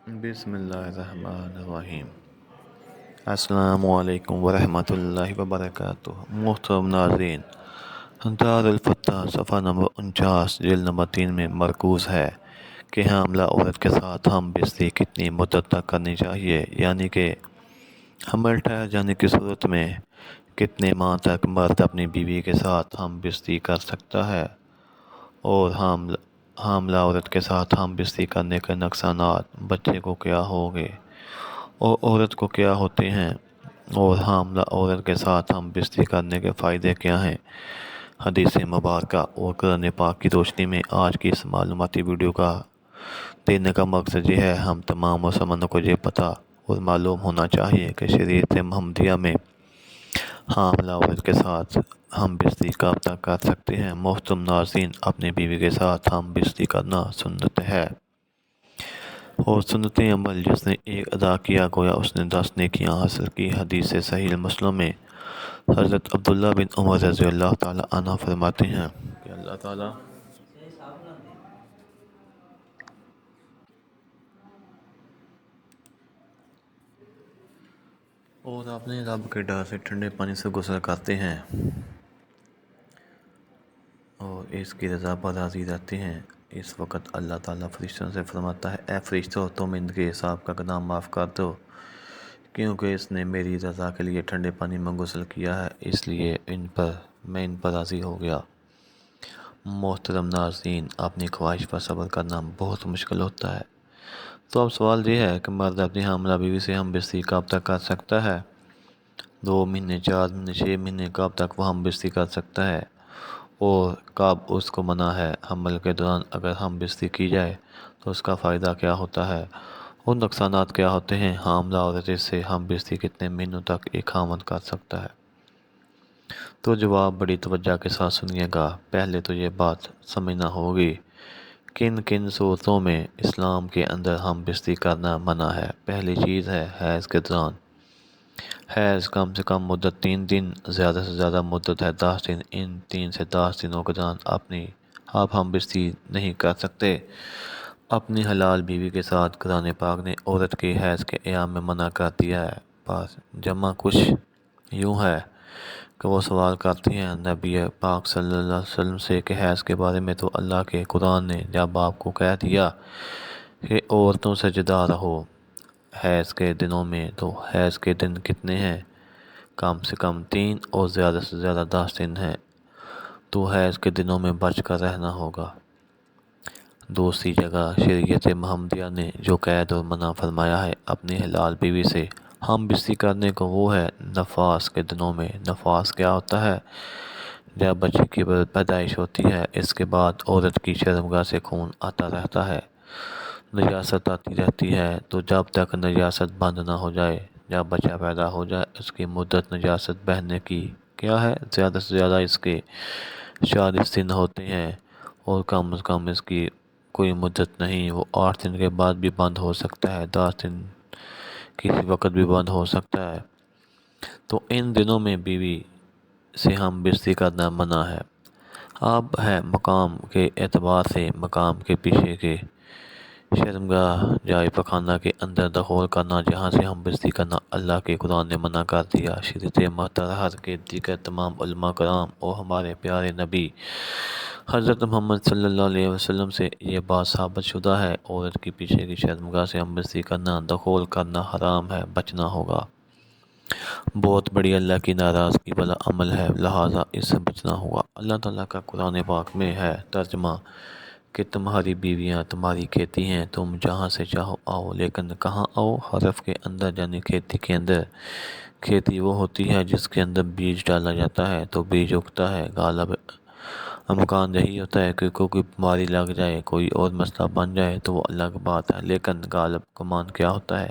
بسم اللہ الرحمن الرحیم۔ السلام علیکم ورحمۃ اللہ وبرکاتہ۔ محترم ناظرین، دار الفتح صفحہ نمبر 49 جلد نمبر 3 میں مرکوز ہے کہ حاملہ عورت کے ساتھ ہم بستری کتنی مدت تک کرنی چاہیے، یعنی کہ حمل ٹھہر جانے کی صورت میں کتنے ماہ تک مرد اپنی بیوی کے ساتھ ہم بستری کر سکتا ہے، اور حاملہ عورت کے ساتھ ہم بستری کرنے کے نقصانات بچے کو کیا ہوں گے اور عورت کو کیا ہوتے ہیں، اور حاملہ عورت کے ساتھ ہم بستری کرنے کے فائدے کیا ہیں۔ حدیث مبارکہ اور قرآن پاک کی روشنی میں آج کی اس معلوماتی ویڈیو کا دینے کا مقصد یہ ہے، ہم تمام مسلمانوں کو یہ پتہ اور معلوم ہونا چاہیے کہ شریعت محمدیہ میں حاملہ عورت کے ساتھ ہم بستری کب تک کر سکتے ہیں۔ محترم ناظرین، اپنی بیوی کے ساتھ ہم بستری کرنا سنت ہے، اور سنت عمل جس نے ایک ادا کیا گویا اس نے 10 نیکیاں حاصل کی۔ حدیث صحیح مسلم میں حضرت عبداللہ بن عمر رضی اللہ تعالیٰ عنہ فرماتے ہیں کہ اللہ تعالیٰ اور اپنے رب کے ڈر سے ٹھنڈے پانی سے غسل کرتے ہیں اور اس کی رضا پر راضی رہتے ہیں۔ اس وقت اللہ تعالیٰ فرشتوں سے فرماتا ہے، اے فرشتوں، تم ان کے حساب کا گناہ معاف کر دو، کیونکہ اس نے میری رضا کے لیے ٹھنڈے پانی میں غسل کیا ہے، اس لیے میں ان پر راضی ہو گیا۔ محترم ناظرین، اپنی خواہش پر صبر کرنا بہت مشکل ہوتا ہے، تو اب سوال یہ ہے کہ مرد اپنی حاملہ بیوی سے ہم بستری کب تک کر سکتا ہے؟ 2 مہینے، 4 مہینے، 6 مہینے، کب تک وہ ہم بستری کر سکتا ہے، اور کب اس کو منع ہے؟ حمل کے دوران اگر ہم بستری کی جائے تو اس کا فائدہ کیا ہوتا ہے اور نقصانات کیا ہوتے ہیں؟ حاملہ عورت سے ہم بستری کتنے مہینوں تک ایک خاوند کر سکتا ہے؟ تو جواب بڑی توجہ کے ساتھ سنیے گا۔ پہلے تو یہ بات سمجھنا ہوگی کن کن صورتوں میں اسلام کے اندر ہم بستری کرنا منع ہے۔ پہلی چیز ہے حیض کے دوران۔ حیض کم سے کم مدت 3 دن، زیادہ سے زیادہ مدت ہے 10 دن۔ ان 3 سے 10 دنوں کے دوران آپ ہم بستری نہیں کر سکتے اپنی حلال بیوی کے ساتھ۔ قرآن پاک نے عورت کے حیض کے ایام میں منع کر دیا ہے۔ بس جمع کچھ یوں ہے کہ وہ سوال کرتی ہیں نبی پاک صلی اللہ علیہ وسلم سے کہ حیض کے بارے میں تو اللہ کے قرآن نے جب آپ کو کہہ دیا کہ عورتوں سے جدا رہو حیض کے دنوں میں، تو حیض کے دن کتنے ہیں؟ کم سے کم 3 اور زیادہ سے زیادہ 10 دن ہیں، تو حیض کے دنوں میں بچ کر رہنا ہوگا۔ دوسری جگہ شریعت محمدیہ نے جو قید اور منع فرمایا ہے اپنی حلال بیوی سے ہم بستری کرنے کو، وہ ہے نفاس کے دنوں میں۔ نفاس کیا ہوتا ہے؟ جب بچے کی پیدائش ہوتی ہے، اس کے بعد عورت کی شرمگاہ سے خون آتا رہتا ہے، نجاست آتی رہتی ہے، تو جب تک نجاست بند نہ ہو جائے، جب بچہ پیدا ہو جائے، اس کی مدت نجاست بہنے کی کیا ہے؟ زیادہ سے زیادہ اس کے 40 دن ہوتے ہیں، اور کم از کم اس کی کوئی مدت نہیں، وہ 8 دن کے بعد بھی بند ہو سکتا ہے، 10 دن کسی وقت بھی بند ہو سکتا ہے۔ تو ان دنوں میں بیوی سے ہم بستری کرنا منع ہے۔ اب ہے مقام کے اعتبار سے مقام کے پیچھے کے شرمگاہ جائے پخانہ کے اندر دخول کرنا، جہاں سے ہم بستری کرنا اللہ کے قرآن نے منع کر دیا۔ شریعت مطہر کے دیگر تمام علماء کرام اور ہمارے پیارے نبی حضرت محمد صلی اللہ علیہ وسلم سے یہ بات ثابت شدہ ہے، عورت کی پیچھے کی شرمگاہ سے ہم بستری کرنا، دخول کرنا حرام ہے، بچنا ہوگا۔ بہت بڑی اللہ کی ناراضگی والا عمل ہے، لہٰذا اس سے بچنا ہوگا۔ اللہ تعالیٰ کا قرآن پاک میں ہے ترجمہ کہ تمہاری بیویاں تمہاری کھیتی ہیں، تم جہاں سے چاہو آؤ، لیکن کہاں آؤ؟ حرف کے اندر یعنی کھیتی کے اندر۔ کھیتی وہ ہوتی ہے جس کے اندر بیج ڈالا جاتا ہے تو بیج اگتا ہے۔ غالب امکان یہی ہوتا ہے کہ کوئی بیماری لگ جائے، کوئی اور مسئلہ بن جائے تو وہ الگ بات ہے، لیکن غالب گمان کیا ہوتا ہے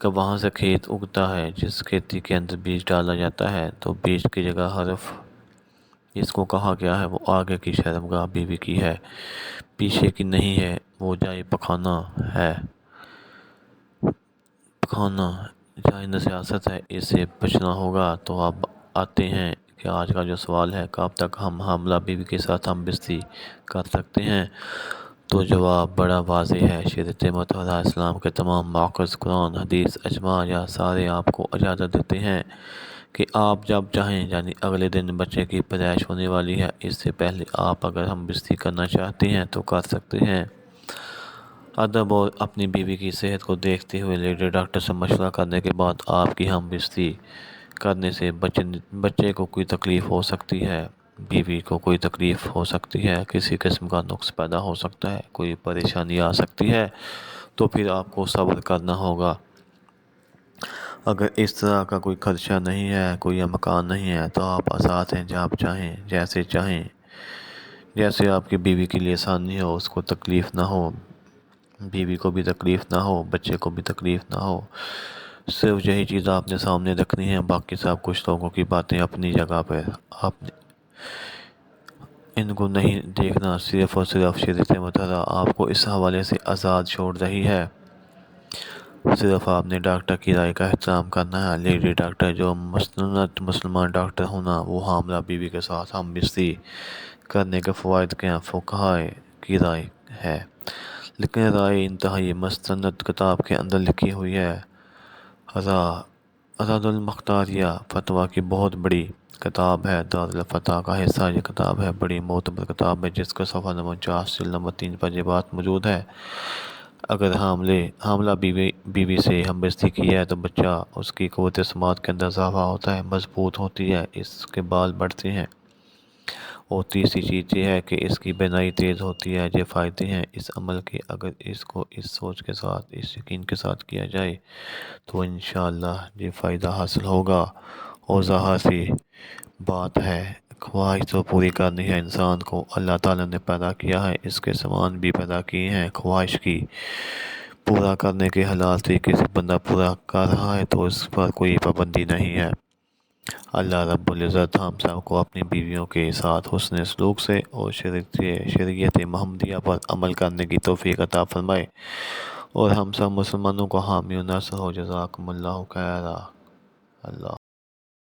کہ وہاں سے کھیت اگتا ہے۔ جس کھیتی کے اندر بیج ڈالا جاتا ہے تو بیج کی جگہ حرف جس کو کہا گیا ہے وہ آگے کی شرمگاہ بیوی کی ہے، پیچھے کی نہیں ہے، وہ جائے پخانہ ہے۔ پخانہ جائے نجاست ہے، اس سے بچنا ہوگا۔ تو اب آتے ہیں کہ آج کا جو سوال ہے کب تک ہم حاملہ بیوی کے ساتھ ہم بستری کر سکتے ہیں؟ تو جواب بڑا واضح ہے۔ شریعت مطہرہ اسلام کے تمام مواقع، قرآن، حدیث، اجماع یا سارے آپ کو اجازت دیتے ہیں کہ آپ جب چاہیں، یعنی اگلے دن بچے کی پیدائش ہونے والی ہے، اس سے پہلے آپ اگر ہم بستری کرنا چاہتے ہیں تو کر سکتے ہیں۔ ادب اور اپنی بیوی کی صحت کو دیکھتے ہوئے لیڈی ڈاکٹر سے مشورہ کرنے کے بعد آپ کی ہم بستری کرنے سے بچے کو کوئی تکلیف ہو سکتی ہے، بیوی کو کوئی تکلیف ہو سکتی ہے، کسی قسم کا نقص پیدا ہو سکتا ہے، کوئی پریشانی آ سکتی ہے، تو پھر آپ کو صبر کرنا ہوگا۔ اگر اس طرح کا کوئی خدشہ نہیں ہے، کوئی امکان نہیں ہے، تو آپ آزاد ہیں، جب چاہیں، جیسے چاہیں، جیسے آپ کی بیوی کے لیے آسانی ہو، اس کو تکلیف نہ ہو، بیوی کو بھی تکلیف نہ ہو، بچے کو بھی تکلیف نہ ہو۔ صرف یہی چیز آپ نے سامنے رکھنی ہے، باقی سب کچھ لوگوں کی باتیں اپنی جگہ پہ، آپ نے ان کو نہیں دیکھنا۔ صرف اور صرف شریعت مطہرہ آپ کو اس حوالے سے آزاد چھوڑ رہی ہے۔ صرف آپ نے ڈاکٹر کی رائے کا احترام کرنا ہے۔ لیڈی ڈاکٹر جو مسنت مسلمان ڈاکٹر ہونا، وہ حاملہ بیوی کے ساتھ ہم بستری کرنے کے فوائد کے فقہاء کی رائے ہے، لیکن رائے انتہائی مستند کتاب کے اندر لکھی ہوئی ہے۔ اراد المختاریہ فتویٰ کی بہت بڑی کتاب ہے، دارالفتویٰ کا حصہ یہ کتاب ہے، بڑی معتبر کتاب ہے، جس کا صفحہ نمبر 50 جلد نمبر 3 پر یہ بات موجود ہے۔ اگر حاملہ بیوی سے ہم بستری کی ہے تو بچہ، اس کی قوت سماعت کے اندر اضافہ ہوتا ہے، مضبوط ہوتی ہے، اس کے بال بڑھتے ہیں، اور تیسری چیز یہ ہے کہ اس کی بینائی تیز ہوتی ہے۔ یہ فائدے ہیں اس عمل کے۔ اگر اس کو اس سوچ کے ساتھ، اس یقین کے ساتھ کیا جائے تو انشاءاللہ یہ فائدہ حاصل ہوگا۔ اور ظاہر سی بات ہے، خواہش تو پوری کرنی ہے انسان کو، اللہ تعالیٰ نے پیدا کیا ہے، اس کے سامان بھی پیدا کیے ہیں، خواہش کی پورا کرنے کے حلال طریقے سے بندہ پورا کر رہا ہے تو اس پر کوئی پابندی نہیں ہے۔ اللہ رب العزت ہم سب کو اپنی بیویوں کے ساتھ حسن سلوک سے اور شریعت محمدیہ پر عمل کرنے کی توفیق عطا فرمائے، اور ہم سب مسلمانوں کو حامی و ناصر ہو۔ جزاکم اللہ خیرا۔ اللہ